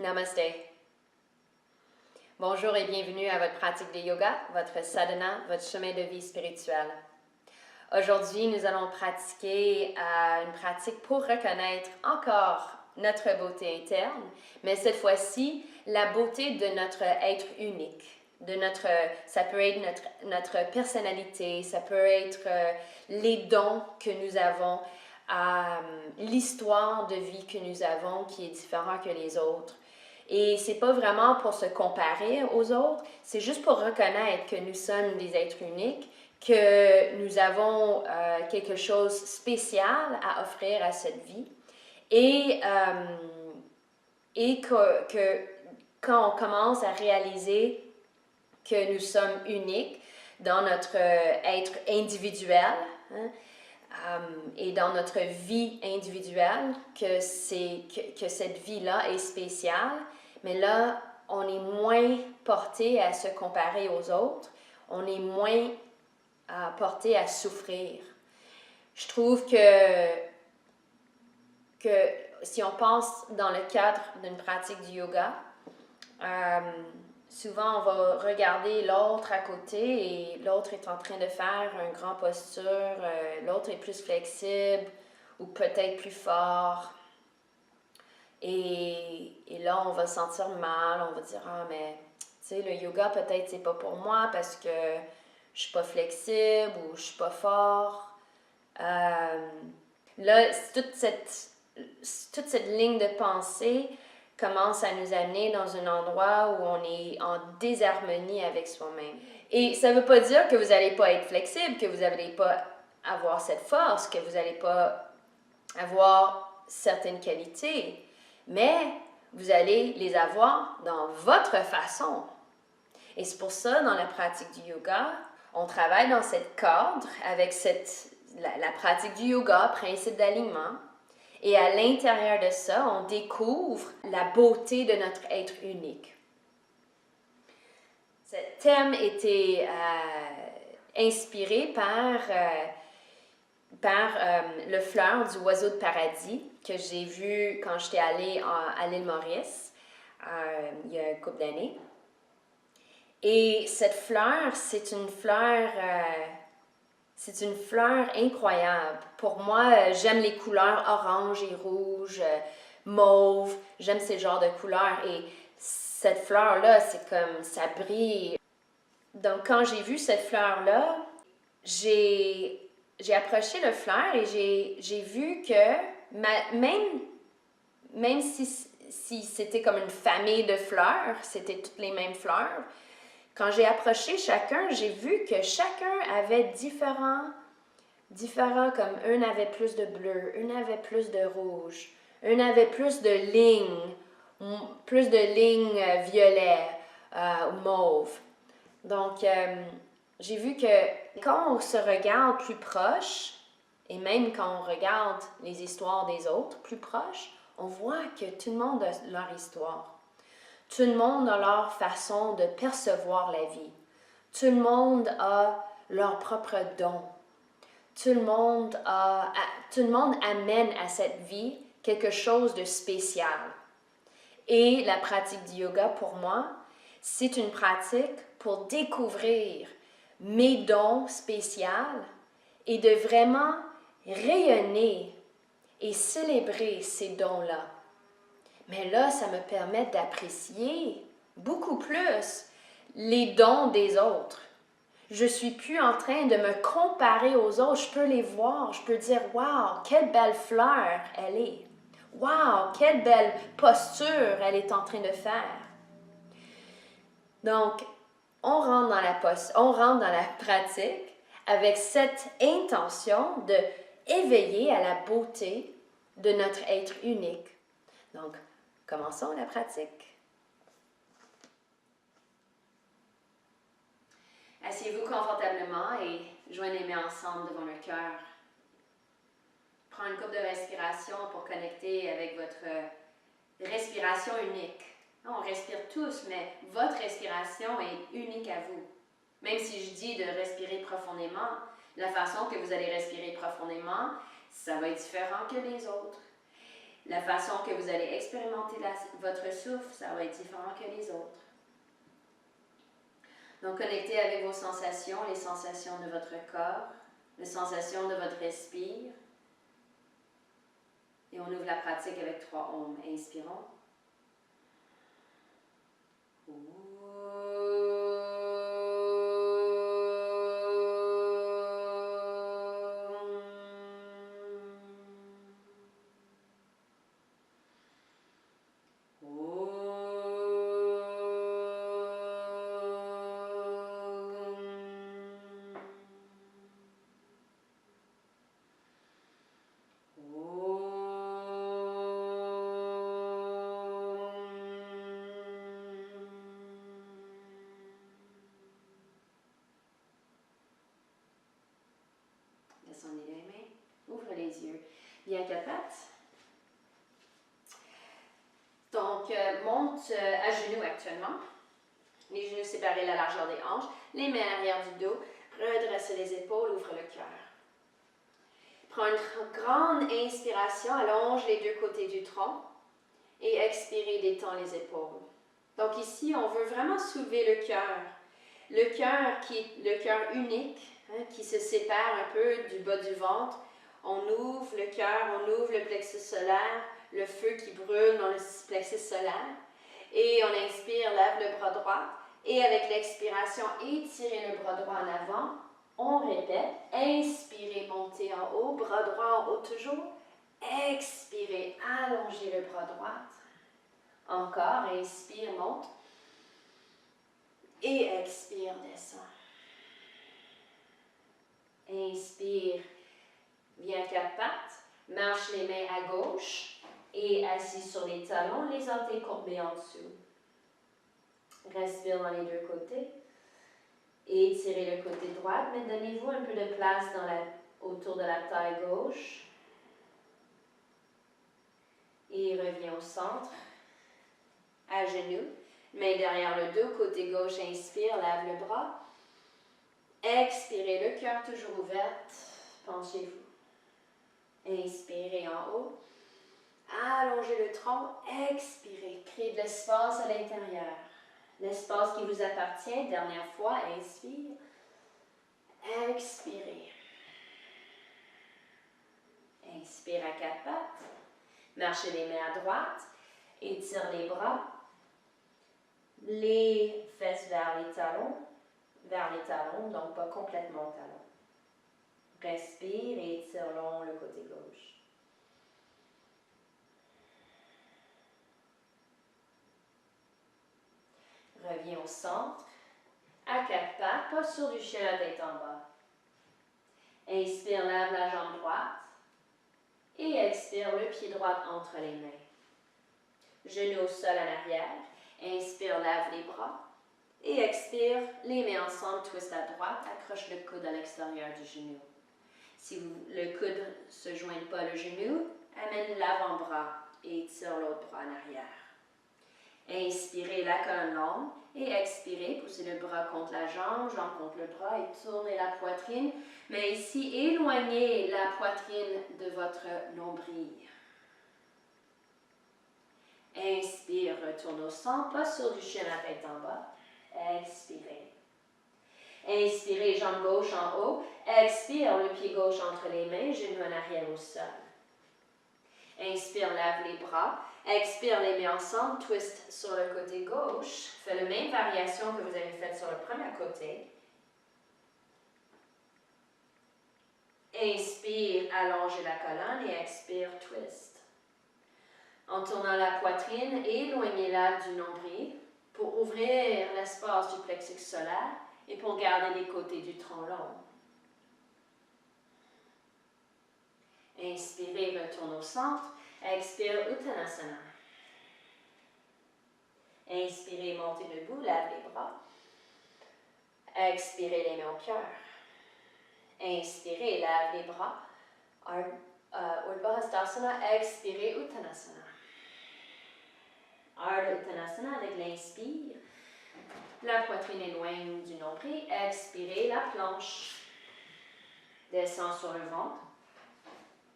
Namaste. Bonjour et bienvenue à votre pratique de yoga, votre sadhana, votre chemin de vie spirituel. Aujourd'hui, nous allons pratiquer une pratique pour reconnaître encore notre beauté interne, mais cette fois-ci, la beauté de notre être unique. Ça peut être notre personnalité, ça peut être les dons que nous avons, l'histoire de vie que nous avons qui est différente que les autres. Et c'est pas vraiment pour se comparer aux autres, c'est juste pour reconnaître que nous sommes des êtres uniques, que nous avons quelque chose de spécial à offrir à cette vie et que quand on commence à réaliser que nous sommes uniques dans notre être individuel, et dans notre vie individuelle, que cette vie-là est spéciale, mais là, on est moins porté à se comparer aux autres, on est moins porté à souffrir. Je trouve que si on pense dans le cadre d'une pratique du yoga, souvent on va regarder l'autre à côté et l'autre est en train de faire une grande posture, l'autre est plus flexible ou peut-être plus fort. Et là, on va se sentir mal, on va dire « Ah, mais tu sais, le yoga, peut-être c'est pas pour moi parce que je suis pas flexible ou je suis pas fort. » Là, toute cette ligne de pensée commence à nous amener dans un endroit où on est en désharmonie avec soi-même. Et ça ne veut pas dire que vous n'allez pas être flexible, que vous n'allez pas avoir cette force, que vous n'allez pas avoir certaines qualités, mais vous allez les avoir dans votre façon. Et c'est pour ça, dans la pratique du yoga, on travaille dans cette cadre avec la pratique du yoga, principe d'alignement. Et à l'intérieur de ça, on découvre la beauté de notre être unique. Ce thème était inspiré par le fleur du oiseau de paradis que j'ai vu quand j'étais allée à l'île Maurice il y a une couple d'années. Et cette fleur, c'est une fleur incroyable. Pour moi, j'aime les couleurs orange et rouge, mauve. J'aime ces genres de couleurs. Et cette fleur-là, c'est comme ça brille. Donc, quand j'ai vu cette fleur-là, j'ai approché le fleur et j'ai vu que même si c'était comme une famille de fleurs, c'était toutes les mêmes fleurs, quand j'ai approché chacun, j'ai vu que chacun avait différents comme un avait plus de bleu, un avait plus de rouge, un avait plus de lignes violet ou mauve. Donc, j'ai vu que quand on se regarde plus proche, et même quand on regarde les histoires des autres plus proches, on voit que tout le monde a leur histoire. Tout le monde a leur façon de percevoir la vie. Tout le monde a leur propre don. Tout le monde amène à cette vie quelque chose de spécial. Et la pratique du yoga, pour moi, c'est une pratique pour découvrir mes dons spéciaux et de vraiment rayonner et célébrer ces dons-là. Mais là, ça me permet d'apprécier beaucoup plus les dons des autres. Je ne suis plus en train de me comparer aux autres. Je peux les voir. Je peux dire « Wow, quelle belle fleur elle est! Wow, quelle belle posture elle est en train de faire! » Donc, on rentre dans la pratique avec cette intention de éveiller à la beauté de notre être unique. Donc, commençons la pratique. Asseyez-vous confortablement et joignez les mains ensemble devant le cœur. Prenez une couple de respiration pour connecter avec votre respiration unique. On respire tous, mais votre respiration est unique à vous. Même si je dis de respirer profondément, la façon que vous allez respirer profondément, ça va être différent que les autres. La façon que vous allez expérimenter votre souffle, ça va être différent que les autres. Donc, connectez avec vos sensations, les sensations de votre corps, les sensations de votre respire. Et on ouvre la pratique avec 3 ohms. Inspirons. Descendez les mains, ouvrez les yeux. Bien 4 pattes. Donc, monte à genoux actuellement. Les genoux séparés à la largeur des hanches. Les mains à l'arrière du dos. Redressez les épaules, ouvre le cœur. Prends une grande inspiration, allonge les 2 côtés du tronc. Et expirez, détend les épaules. Donc ici, on veut vraiment soulever le cœur. Le cœur qui est le cœur unique, qui se sépare un peu du bas du ventre. On ouvre le cœur, on ouvre le plexus solaire, le feu qui brûle dans le plexus solaire. Et on inspire, lève le bras droit. Et avec l'expiration, étirez le bras droit en avant. On répète. Inspirez, montez en haut, bras droit en haut toujours. Expirez, allongez le bras droit. Encore, inspire, monte. Et expire, descend. Inspire, viens 4 pattes. Marche les mains à gauche et assis sur les talons, les orteils courbés en dessous. Respire dans les 2 côtés. Et étirez le côté droit, mais donnez-vous un peu de place autour de la taille gauche. Et reviens au centre. À genoux. Main derrière le dos, côté gauche, inspire, lève le bras. Expirez, le cœur toujours ouvert. Penchez-vous. Inspirez en haut. Allongez le tronc. Expirez. Créez de l'espace à l'intérieur. L'espace qui vous appartient. Dernière fois, inspire. Expirez. Inspire à 4 pattes. Marchez les mains à droite. Étire les bras. Les fesses vers les talons, donc pas complètement talons. Respire et étire long le côté gauche. Reviens au centre, à 4 pattes, posture du chien, la tête en bas. Inspire, lève la jambe droite et expire le pied droit entre les mains. Genoux au sol en arrière. Inspire, lève les bras. Et expire, les mains ensemble, twist à droite, accroche le coude à l'extérieur du genou. Si le coude ne se joint pas le genou, amène l'avant-bras et étire l'autre bras en arrière. Inspirez la colonne longue et expirez, poussez le bras contre la jambe contre le bras et tournez la poitrine. Mais ici, éloignez la poitrine de votre nombril. Inspire, retourne au centre, posture du chien, la tête en bas. Expirez. Inspirez, jambe gauche en haut. Expire, le pied gauche entre les mains, genou en arrière au sol. Inspire, lève les bras. Expire, les mains ensemble, twist sur le côté gauche. Fais la même variation que vous avez faite sur le premier côté. Inspire, allongez la colonne et expire, twist. En tournant la poitrine, éloignez-la du nombril pour ouvrir l'espace du plexus solaire et pour garder les côtés du tronc long. Inspirez, retourne au centre. Expire, Uttanasana. Inspirez, montez debout, lève les bras. Expirez, les mains au cœur. Inspirez, lève les bras. Urdhva Hastasana, expirez, Uttanasana. Ardha Uttanasana avec l'inspire. La poitrine éloigne du nombril. Expirez, la planche. Descend sur le ventre.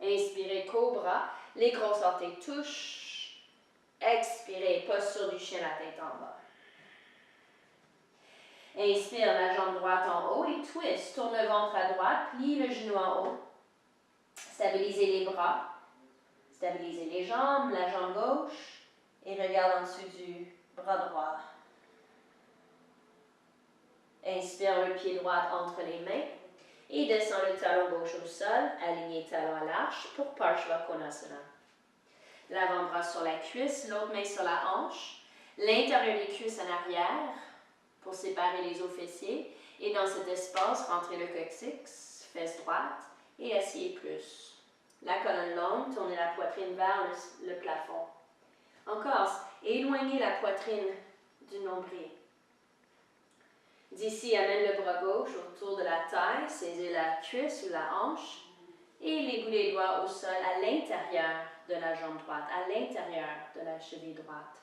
Inspirez, cobra. Les grosses orteils touchent. Expirez, posture du chien, la tête en bas. Inspire la jambe droite en haut et twist. Tourne le ventre à droite, plie le genou en haut. Stabilisez les bras. Stabilisez les jambes, la jambe gauche. Et regarde en dessous du bras droit. Inspire le pied droit entre les mains. Et descend le talon gauche au sol, aligné talon à l'arche pour Parshva Konasana. L'avant-bras sur la cuisse, l'autre main sur la hanche. L'intérieur des cuisses en arrière pour séparer les os fessiers. Et dans cet espace, rentrez le coccyx, fesse droite et assieds plus. La colonne longue, tournez la poitrine vers le plafond. Encore, éloignez la poitrine du nombril. D'ici, amène le bras gauche autour de la taille, saisis la cuisse ou la hanche et les bouts des doigts au sol à l'intérieur de la jambe droite, à l'intérieur de la cheville droite.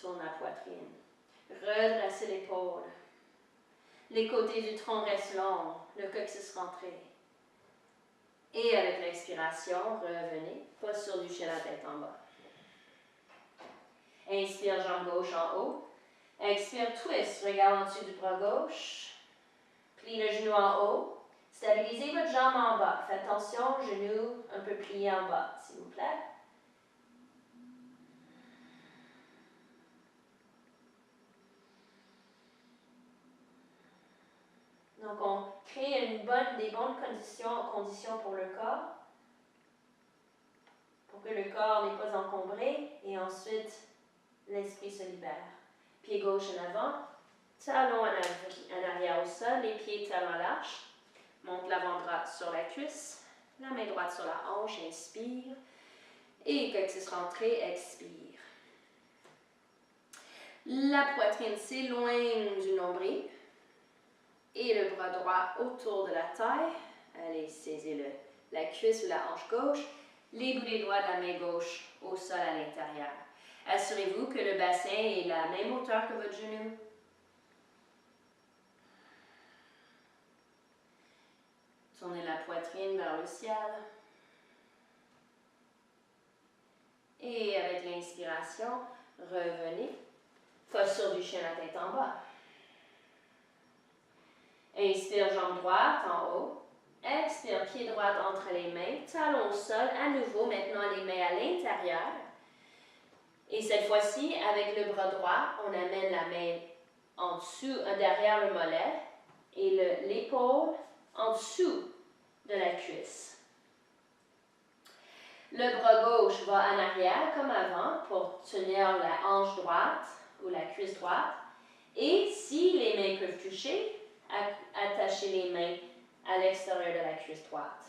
Tourne la poitrine. Redressez l'épaule. Les côtés du tronc restent longs, le coccyx rentré. Et avec l'expiration, revenez, posture du chien, la tête en bas. Inspire, jambe gauche en haut. Expire, twist, regarde en dessous du bras gauche. Plie le genou en haut. Stabilisez votre jambe en bas. Faites attention, genou un peu plié en bas, s'il vous plaît. Donc, on crée des bonnes conditions pour le corps, pour que le corps n'est pas encombré, et ensuite, l'esprit se libère. Pied gauche en avant, talon en arrière au sol, les pieds talons à l'arche. Monte l'avant-bras sur la cuisse, la main droite sur la hanche, inspire. Et coccyx rentré, expire. La poitrine s'éloigne du nombril. Et le bras droit autour de la taille. Allez, saisissez la cuisse ou la hanche gauche. Les bouts des doigts de la main gauche au sol à l'intérieur. Assurez-vous que le bassin est la même hauteur que votre genou. Tournez la poitrine vers le ciel. Et avec l'inspiration, revenez. Posture du chien, la tête en bas. Inspire, jambe droite en haut. Expire, pied droit entre les mains. Talon au sol. À nouveau, maintenant les mains à l'intérieur. Et cette fois-ci, avec le bras droit, on amène la main en dessous, derrière le mollet. Et l'épaule en dessous de la cuisse. Le bras gauche va en arrière comme avant pour tenir la hanche droite ou la cuisse droite. Et si les mains peuvent toucher, attachez les mains à l'extérieur de la cuisse droite,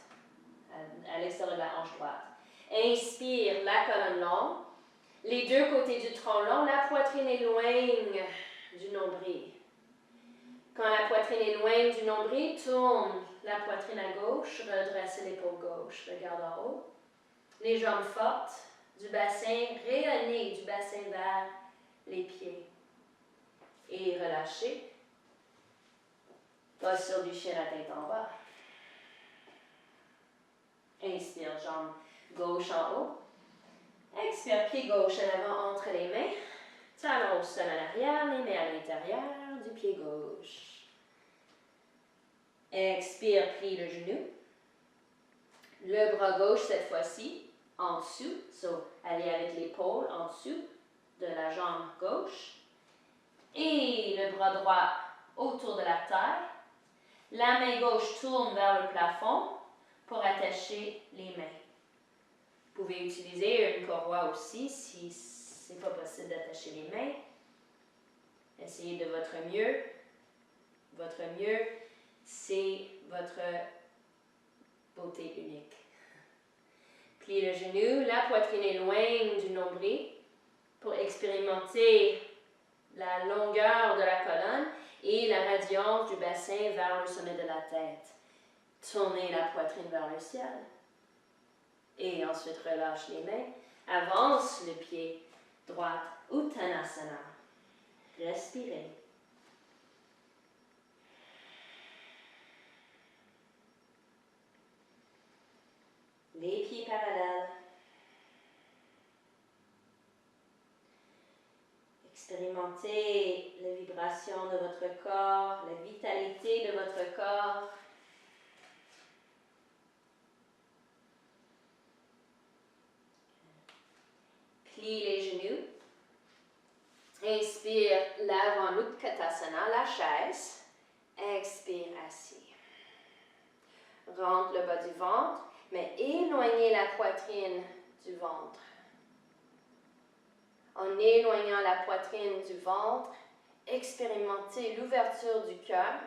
à l'extérieur de la hanche droite. Inspire, la colonne longue. Les deux côtés du tronc long, la poitrine éloigne du nombril. Quand la poitrine éloigne du nombril, tourne la poitrine à gauche, redresse l'épaule gauche, regarde en haut. Les jambes fortes, du bassin, rayonner du bassin vers les pieds. Et relâchez. Posture du chien, la tête en bas. Inspire, jambe gauche en haut. Expire, pied gauche en avant entre les mains. Talon au sol en arrière, les mains à l'intérieur du pied gauche. Expire, plie le genou. Le bras gauche cette fois-ci, en dessous. Allez avec l'épaule en dessous de la jambe gauche. Et le bras droit autour de la taille. La main gauche tourne vers le plafond pour attacher les mains. Vous pouvez utiliser une courroie aussi si ce n'est pas possible d'attacher les mains. Essayez de votre mieux. Votre mieux, c'est votre beauté unique. Pliez le genou, la poitrine éloigne du nombril pour expérimenter la longueur de la colonne et la radiance du bassin vers le sommet de la tête. Tournez la poitrine vers le ciel. Et ensuite, relâche les mains. Avance le pied droit, Uttanasana. Respirez. les pieds parallèles. Expérimentez la vibration de votre corps, la vitalité de votre corps. Plie les genoux. Inspire, l'avant Utkatasana, la chaise. Expire, assis. Rentre le bas du ventre, mais éloignez la poitrine du ventre. En éloignant la poitrine du ventre, expérimentez l'ouverture du cœur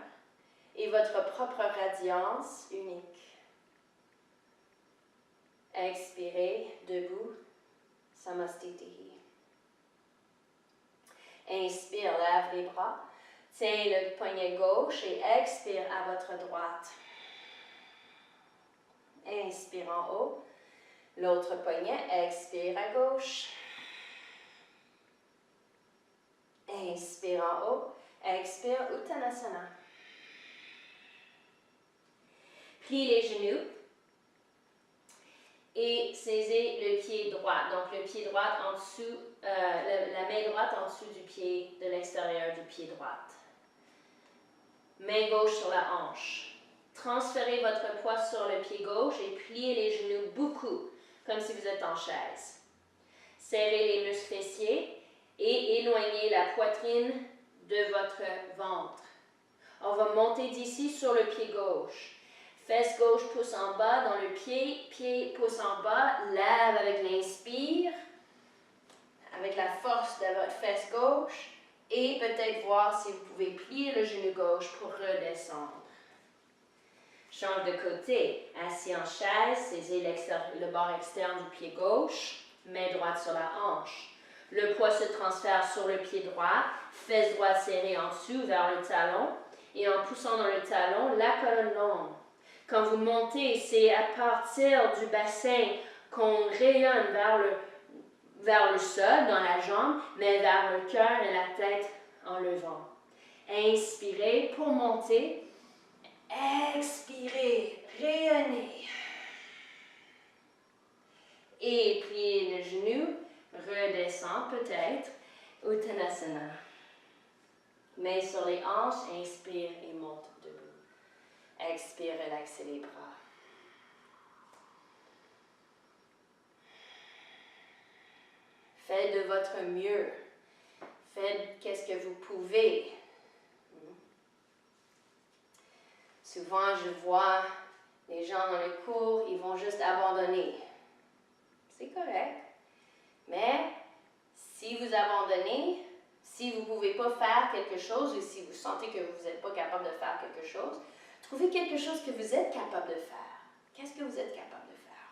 et votre propre radiance unique. Expirez, debout, Samastitihi. Inspire, lève les bras, tiens le poignet gauche et expire à votre droite. Inspire en haut, l'autre poignet, expire à gauche. Inspire en haut, expire Uttanasana. Plie les genoux et saisissez le pied droit. Donc le pied droit en dessous, la main droite en dessous du pied de l'extérieur du pied droit. Main gauche sur la hanche. Transférez votre poids sur le pied gauche et pliez les genoux beaucoup, comme si vous êtes en chaise. Serrez les muscles fessiers et éloignez la poitrine de votre ventre. On va monter d'ici sur le pied gauche. Fesse gauche pousse en bas dans le pied, pied pousse en bas, lève avec l'inspire, avec la force de votre fesse gauche et peut-être voir si vous pouvez plier le genou gauche pour redescendre. Change de côté, assis en chaise, saisissez le bord externe du pied gauche, main droite sur la hanche. Le poids se transfère sur le pied droit, fesse droite serrée en dessous vers le talon et en poussant dans le talon, la colonne longue. Quand vous montez, c'est à partir du bassin qu'on rayonne vers le sol, dans la jambe, mais vers le cœur et la tête en levant. Inspirez pour monter. Expirez, rayonnez. Et pliez le genou, redescend peut-être, Uttanasana. Main sur les hanches, inspire et monte debout. Expire, relaxez les bras. Faites de votre mieux. Faites qu'est-ce que vous pouvez. Souvent, je vois les gens dans les cours, ils vont juste abandonner. C'est correct. Mais si vous abandonnez, si vous ne pouvez pas faire quelque chose ou si vous sentez que vous n'êtes pas capable de faire quelque chose, trouvez quelque chose que vous êtes capable de faire. Qu'est-ce que vous êtes capable de faire?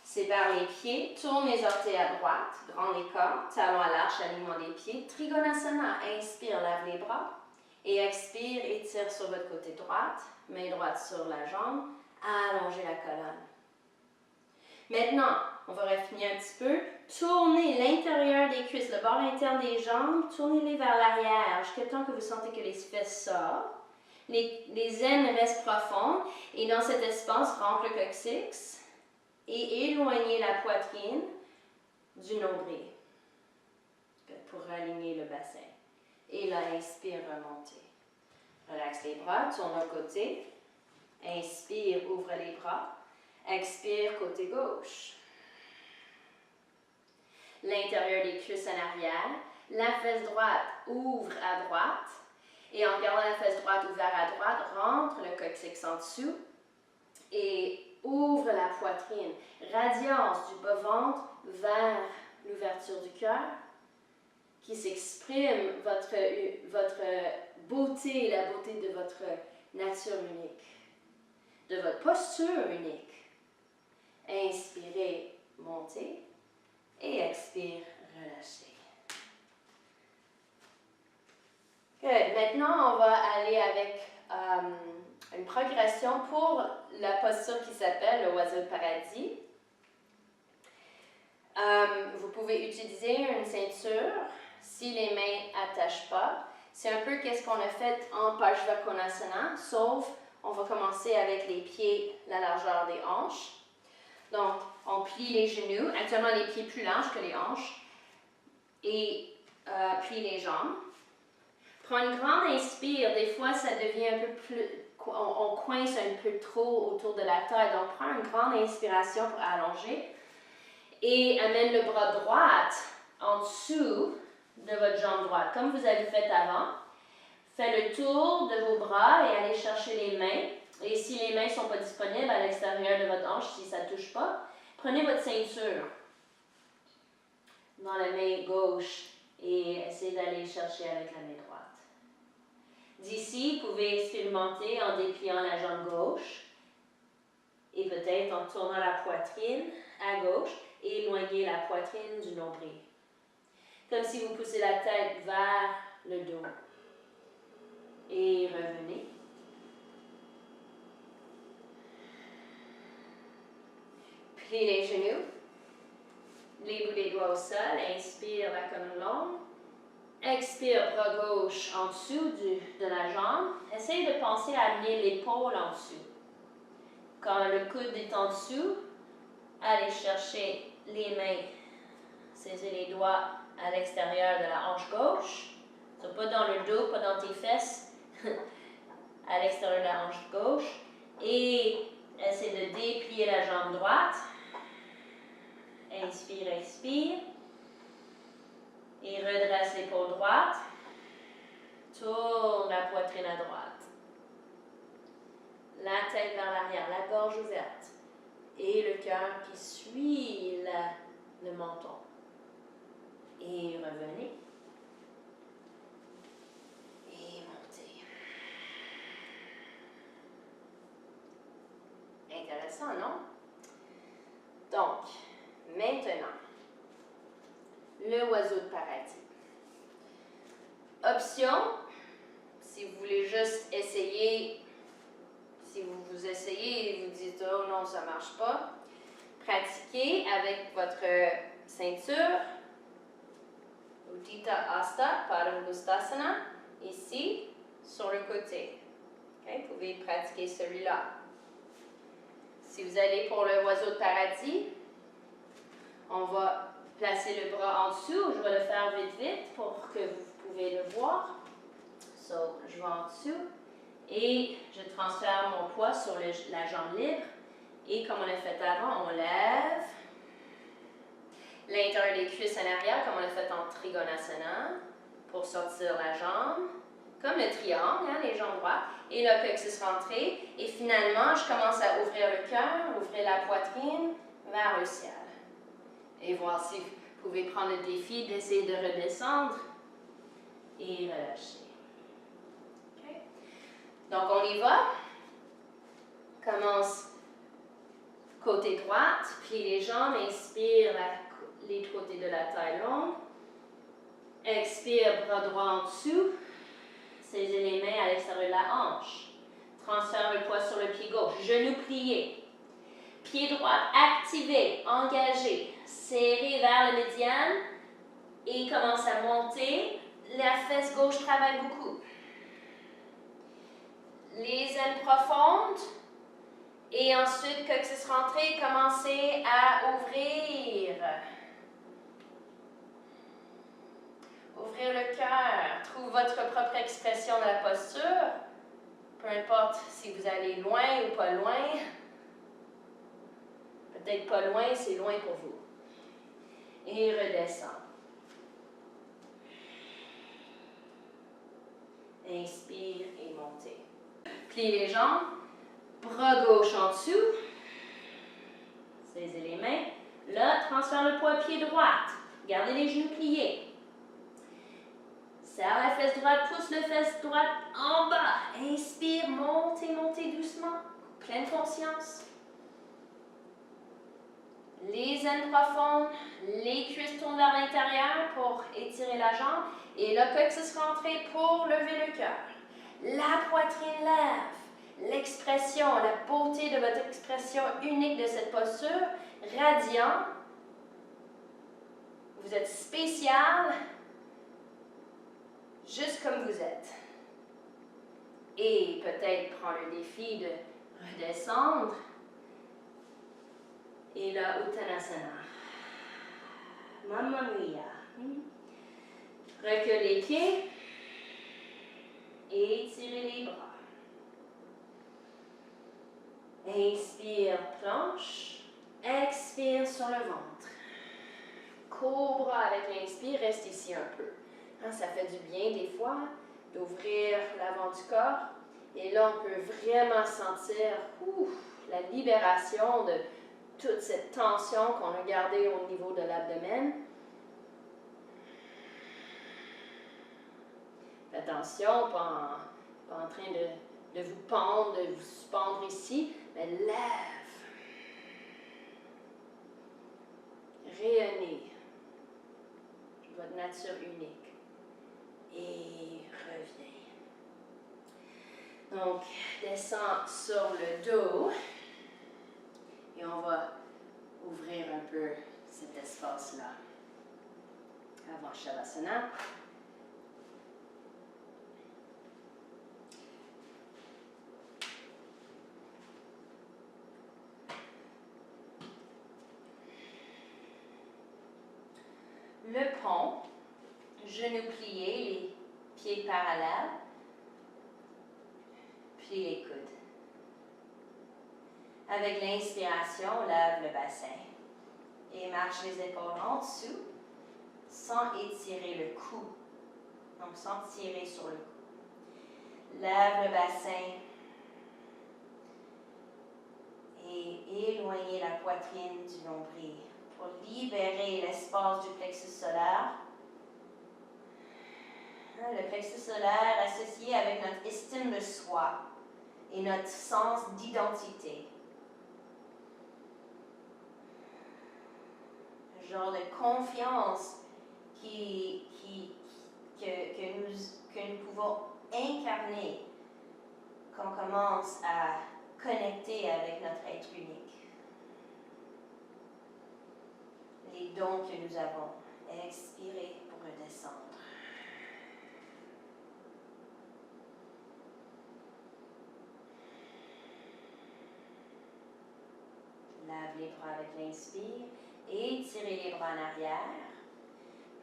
Sépare les pieds, tourne les orteils à droite, grand écart, talon à l'arche, alignement des pieds. Trigonasana, inspire, lève les bras. Et expire, étire sur votre côté droite, main droite sur la jambe, allongez la colonne. Maintenant, on va raffiner un petit peu. Tournez l'intérieur des cuisses, le bord interne des jambes, tournez-les vers l'arrière jusqu'à temps que vous sentez que les fesses sortent. Les aines restent profondes et dans cet espace, rentre le coccyx et éloignez la poitrine du nombril pour aligner le bassin. Et là, inspire, remontez. Relaxe les bras, tourne d'un côté. Inspire, ouvre les bras. Expire, côté gauche. L'intérieur des cuisses en arrière. La fesse droite ouvre à droite. Et en gardant la fesse droite ouverte à droite, rentre le coccyx en dessous. Et ouvre la poitrine. Radiance du bas-ventre vers l'ouverture du cœur, qui s'exprime votre beauté, la beauté de votre nature unique, de votre posture unique. Inspirez, montez, et expire, relâchez. Good. Maintenant, on va aller avec une progression pour la posture qui s'appelle le oiseau de paradis. Vous pouvez utiliser une ceinture si les mains n'attachent pas. C'est un peu qu'est-ce qu'on a fait en Parsvakonasana, sauf On va commencer avec les pieds, la largeur des hanches. Donc, on plie les genoux, actuellement les pieds plus larges que les hanches, et plie les jambes. Prends une grande inspire, des fois ça devient un peu plus, on coince un peu trop autour de la taille, donc prends une grande inspiration pour allonger et amène le bras droit en dessous de votre jambe droite, comme vous avez fait avant. Faites le tour de vos bras et allez chercher les mains. Et si les mains ne sont pas disponibles à l'extérieur de votre hanche, si ça ne touche pas, prenez votre ceinture dans la main gauche et essayez d'aller chercher avec la main droite. D'ici, vous pouvez expérimenter en dépliant la jambe gauche et peut-être en tournant la poitrine à gauche et éloigner la poitrine du nombril. Comme si vous poussez la tête vers le dos. Et revenez. Pliez les genoux. Les bouts des doigts au sol. Inspire la colonne longue. Expire, bras gauche en dessous de la jambe. Essayez de penser à amener l'épaule en dessous. Quand le coude est en dessous, allez chercher les mains. Saisissez les doigts à l'extérieur de la hanche gauche. Donc, pas dans le dos, pas dans tes fesses. À l'extérieur de la hanche gauche. Et essayez de déplier la jambe droite. Inspire, expire. Et redresse l'épaule droite. Tourne la poitrine à droite. La tête vers l'arrière, la gorge ouverte. Et le cœur qui suit le menton. Et revenez. Et montez. Intéressant, non? Donc, maintenant, le oiseau de paradis. Option, si vous voulez juste essayer, si vous essayez et vous dites « Oh non, ça ne marche pas », pratiquez avec votre ceinture, Utthita Hasta, Padangusthasana, ici, sur le côté. Okay? Vous pouvez pratiquer celui-là. Si vous allez pour le oiseau de paradis, on va placer le bras en dessous. Je vais le faire vite pour que vous pouvez le voir. So, je vais en dessous et je transfère mon poids sur la jambe libre. Et comme on l'a fait avant, on lève l'intérieur des cuisses en arrière, comme on l'a fait en Trikonasana, pour sortir la jambe. Comme le triangle, hein, les jambes droites, et le plexus rentré. Et finalement, je commence à ouvrir le cœur, ouvrir la poitrine vers le ciel. Et voir si vous pouvez prendre le défi d'essayer de redescendre et relâcher. Okay. Donc, on y va. Commence côté droite, plie les jambes, inspire les côtés de la taille longue. Expire, bras droit en dessous. Saisissez les mains à l'extérieur de la hanche. Transfère le poids sur le pied gauche. Genou plié. Pied droit activé, engagé. Serré vers la médiane. Et commence à monter. La fesse gauche travaille beaucoup. Les ailes profondes. Et ensuite, coccyx rentré, commencez à ouvrir. Ouvrir le cœur. Trouve votre propre expression de la posture. Peu importe si vous allez loin ou pas loin. Peut-être pas loin, c'est loin pour vous. Et redescend. Inspire et montez. Pliez les jambes. Bras gauche en dessous. Saisissez les mains. Là, transfère le poids pied droite. Gardez les genoux pliés. Serre la fesse droite, pousse le fesse droite en bas. Inspire, montez, montez doucement. Pleine conscience. Les aines profondes, les cuisses tournent vers l'intérieur pour étirer la jambe. Et le coccyx rentré pour lever le cœur. La poitrine lève. L'expression, la beauté de votre expression unique de cette posture, radiant. Vous êtes spécial. Juste comme vous êtes. Et peut-être prends le défi de redescendre. Et là, Uttanasana. Mamma Mia. Recule les pieds. Et étirez les bras. Inspire, planche. Expire sur le ventre. Cobra avec l'inspire, reste ici un peu. Ça fait du bien des fois d'ouvrir l'avant du corps. Et là, on peut vraiment sentir la libération de toute cette tension qu'on a gardée au niveau de l'abdomen. Attention, pas en train de vous pendre, de vous suspendre ici, mais lève. Rayonnez. Votre nature unique. Et reviens. Donc, descends sur le dos. Et on va ouvrir un peu cet espace-là. Avant Shavasana. Le pont, genoux pliés, les pieds parallèles, puis les coudes. Avec l'inspiration, lève le bassin et marche les épaules en dessous sans étirer le cou, donc sans tirer sur le cou. Lève le bassin et éloigner la poitrine du nombril pour libérer l'espace du plexus solaire. Le plexus solaire associé avec notre estime de soi et notre sens d'identité. Un genre de confiance que nous pouvons incarner quand on commence à connecter avec notre être unique. Les dons que nous avons. Expirez pour redescendre. Lave les bras avec l'inspire et étirez les bras en arrière.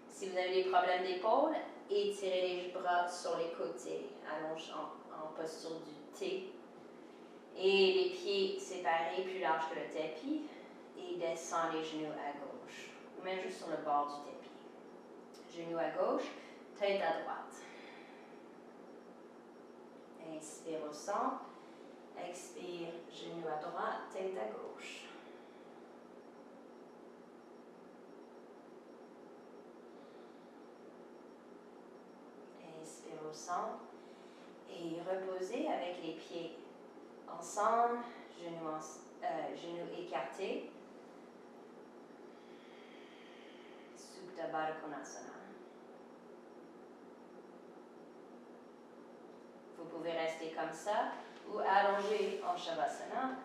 Si vous avez des problèmes d'épaule, étirez les bras sur les côtés, allonge en posture du T. Et les pieds séparés plus larges que le tapis et descend les genoux à gauche. Ou même juste sur le bord du tapis. Genoux à gauche, tête à droite. Inspire au centre. Expire, genoux à droite, tête à gauche. Inspire au centre. Et reposez avec les pieds ensemble, genoux écartés. Supta Baddha Konasana. Vous pouvez rester comme ça ou allonger en Shavasana.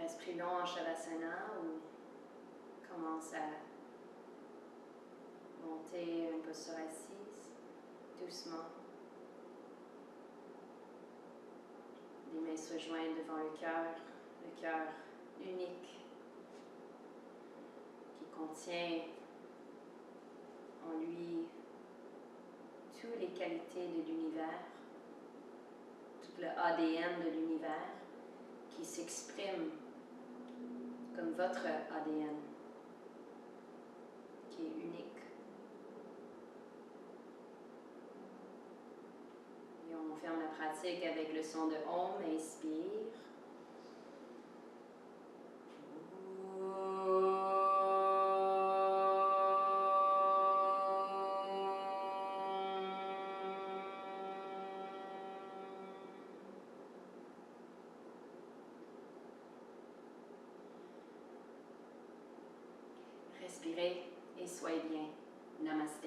reste plus long en Shavasana ou commence à monter une posture assise, doucement. Les mains se joignent devant le cœur unique qui contient en lui toutes les qualités de l'univers, tout le ADN de l'univers qui s'exprime comme votre ADN, qui est unique. Et on ferme la pratique avec le son de Om, inspire. Respirez et soyez bien. Namaste.